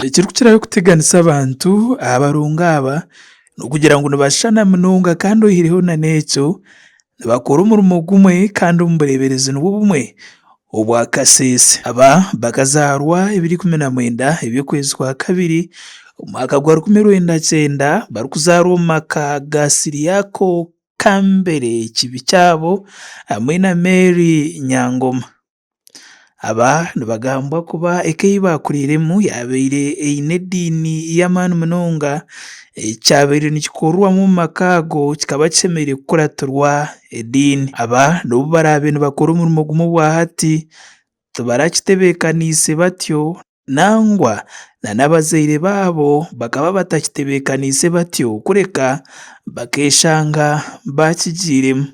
Ekirikukirayo kuteganisa abantu abarungi aba n'okugira ngu nibashana munonga kandi oihireho na n'ekyo nibakora omurimo gumwe kandi omu bureeberezi nibwo bumwe obwa kasese. Aba bakazaarwa 29 eby'okwezi kwa kabiri omwaka gwa 1999 barikuzaarwa omu maka ga Siriako Kambere Kibikyabo hamwe na Mary Nyangoma. Aba nibagambwa kuba eka ei bakuriiremu yabaire eine ediini y'amaani munonga ekyabaire nikikorwamu omu maka ago kikaba kishemereire kukuratirwa ediini. Aba nibo baraabe nibakora omurimo gumwe bwa hati tibarakitebeekaniise batyo nangwa n'abazaire baabo bakaba batakitebeekaniise batyo kureka bakeeshanga bakigiiremu.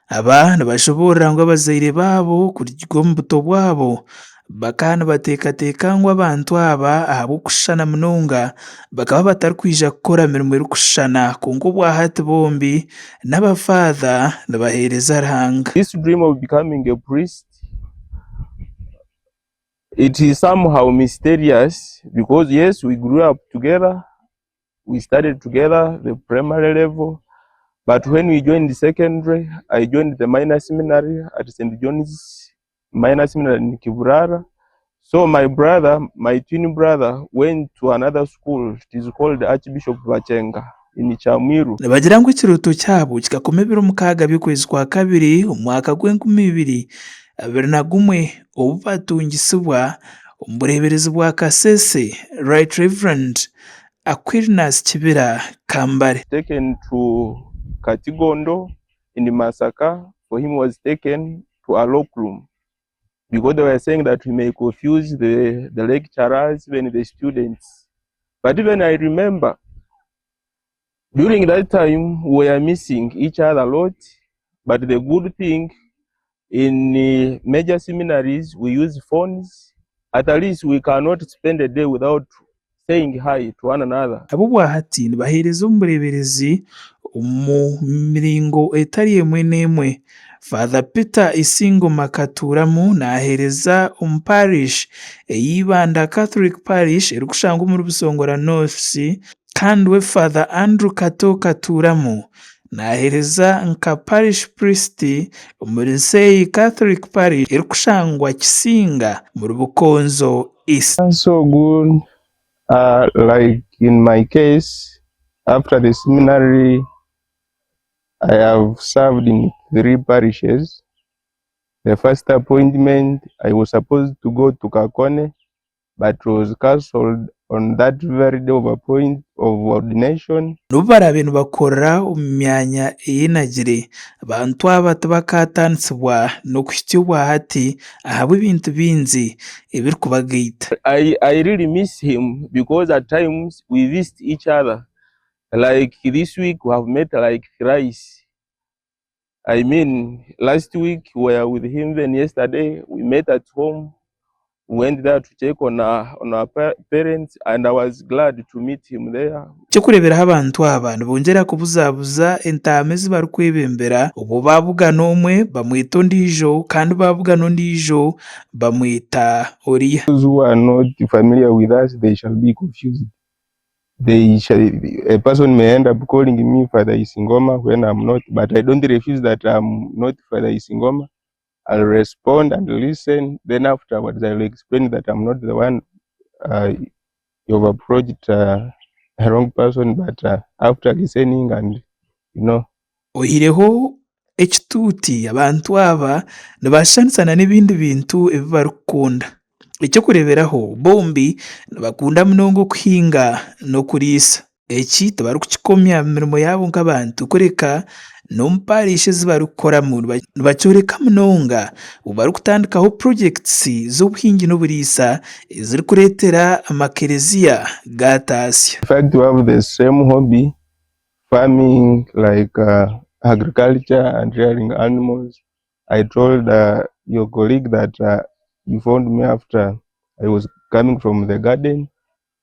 Aba nibashoborra ngu abazaire baabo kuruga omu buto bwabo bakaba nibateekateeka ngu abantu aba ahabw'okushushana munonga bakaba batarikwija kukora mirimo erikushushana kwonka obwa hati bombi n'abafaadha nibaheereza Ruhanga. This dream of becoming a priest, it is somehow mysterious because yes, we grew up together, we studied together the primary level, but when we joined the secondary, I joined the minor seminary at St. John's Minor Seminary in Kiburara. So my brother, my twin brother, went to another school. It is called Archbishop Bachenga in Chamwiru. Nibagira ngu ekirooto kyabo kikakoma ebiro 6 by'okwezi kwa kabiri omwaka gw'2021 obu batungisibwa omu bureeberezi bwa Kasese Right Reverend Aquinas Kibira Kambare. Taken to Katigondo in Masaka, for him was taken to a lock room because they were saying that we may confuse the lecturers, even the students. But even I remember during that time we were missing each other a lot, but the good thing in major seminaries we use phones. At least we cannot spend a day without saying hi to one another. Abo bwa hati nibaheereza omu bureeberezi omu miringo etari emwe n'emwe. Father Peter Isingo Makaturamu naaheereza omu parish ey'Ibanda Catholic Parish erikushangwa omuri Busongora North, kandi we Father Andrew Kato Katuramu naaheereza nka parish priest omuri Nseyi Catholic Parish erikushangwa Kisinga omuri Bukonzo East. So good. Like in my case, after the seminary, I have served in 3 parishes. The first appointment, I was supposed to go to Kakone, but was cancelled on that very day of ordination. Nubu barabe nibakorra omu myanya ey'enagire. Abantu aba tibakataanisibwa n'okuhikya obwa hati ahabwa ebintu bingi ebirikubagaita. I really miss him because at times we visit each other. Like this week we have met like thrice. I mean, last week we were with him, then yesterday we met at home. We went there to check on our parents, and I was glad to meet him there. Kyekureberaho abantu aba nibongera kubuzaabuza entaama ezi barikwebembera obu baabugana omwe bamwita ondiijo kandi baabugana ondiijo bamwita oriya. Those who are not familiar with us, they shall be confused. A person may end up calling me Father Isingoma when I'm not, but I don't refuse that I'm not Father Isingoma. I'll respond and listen. Then afterwards, I'll explain that I'm not the one. You've approached a wrong person, but after listening and, you know. Ohireho ekituuti abantu aba nibashanisana n'ebindi bintu ebi barikukunda. Ekyokureberaho bombi nibakunda munonga okuhinga n'okuriisa. Eki tibarikukikomya mu mirimo yaabo nk'abantu kureka n'omu parish ezi barikukoramu nibakyoreka munonga obu barikutandikaho projects z'obuhingi n'oburiisa ezirikureetera amakereziya gataasya. In fact, we have the same hobby, farming, like agriculture and rearing animals. I told your colleague that you found me after I was coming from the garden.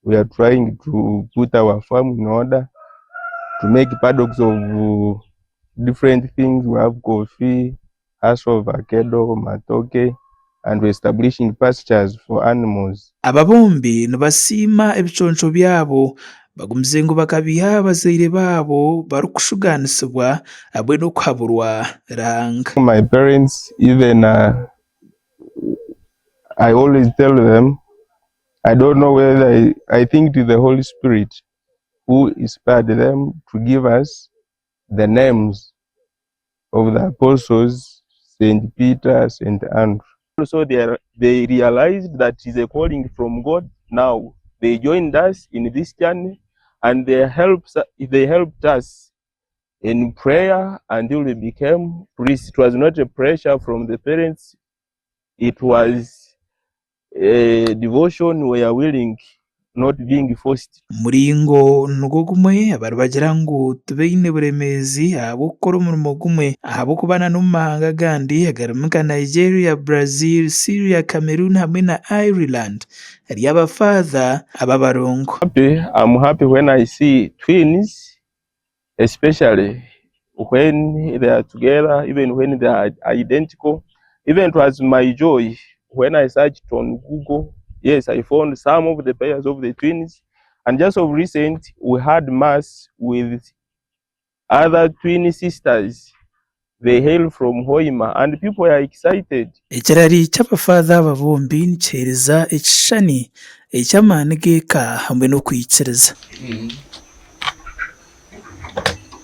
We are trying to put our farm in order to make paddocks of different things. We have coffee, avocado, matoke, and we're establishing pastures for animals. Aba bombi nibasiima ebiconco byabo bagumize ngu bakabiha abazaire baabo barikushuganisibwa hamwe n'okuhaburwa Ruhanga. My parents, even I always tell them, I don't know whether I think to the Holy Spirit who inspired them to give us the names of the apostles, St. Peter, St. Andrew. So they realized that it's a calling from God. Now they joined us in this journey, and they helped us in prayer until we became priests. It was not a pressure from the parents. It was a devotion we are willing, not being forced. Muringo nugwo gumwe abari bagira ngu tubeine buremezi ahabw'okukora omurimo gumwe ahabw'okubana n'omu mahanga agandi agarimu nka Nigeria, Brazil, Syria, Cameroon hamwe na Ireland hariyo abafaather ab'abarongo. I'm happy when I see twins, especially when they are together, even when they are identical. Even it was my joy when I searched on Google. Yes, I found some of the pairs of the twins, and just of recent we had mass with other twin sisters. They hail from Hoima, and people are excited. Ekirari ky'abafaather aba bombi nikiheereza ekishushani eky'amaani geeka hamwe n'okwikiriza.